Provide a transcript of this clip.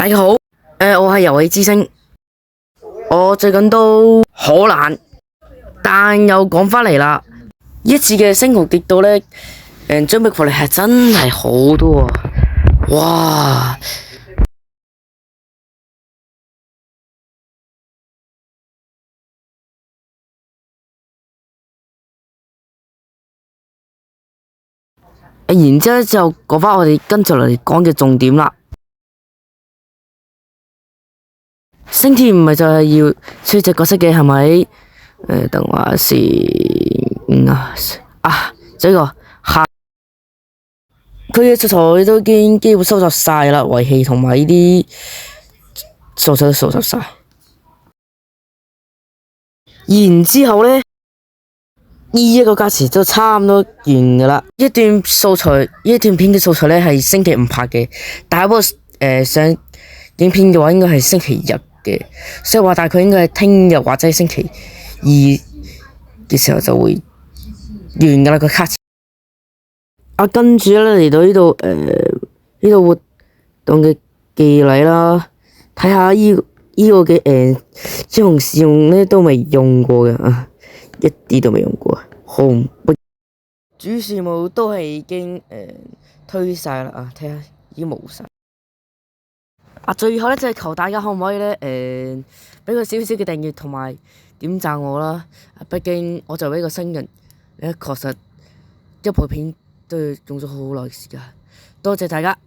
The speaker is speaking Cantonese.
大家好，我係遊戲之星，我最近都好懶，但又講返嚟啦。一次嘅星穹跌到呢，張壁福利係真係好多啊！哇！然之後就講返我哋跟住嚟講嘅重點啦。升天唔係就係要出隻角色嘅係咪？等下先這個下佢嘅素材都已經基本收集晒啦，遺棄同埋呢啲素材都收集晒。然之後呢，呢一個價錢就差唔多完噶啦。一段片嘅素材呢係星期五拍嘅，但係不過上影片嘅話應該係星期日嘅，所以話大概應該係聽日或者係星期二嘅時候就會完噶啦個卡錢。跟住咧嚟到呢度呢度活動嘅伎倆啦，睇下呢個嘅英雄試用咧都未用過嘅啊，一啲都未用過。紅主事務都係已經推晒啦啊，睇下已經冇晒。最後咧就係求大家可唔可以咧俾個少少嘅訂閱同埋點讚我啦，畢竟我作為一個新人，確實一部片都用咗好耐時間，多謝大家。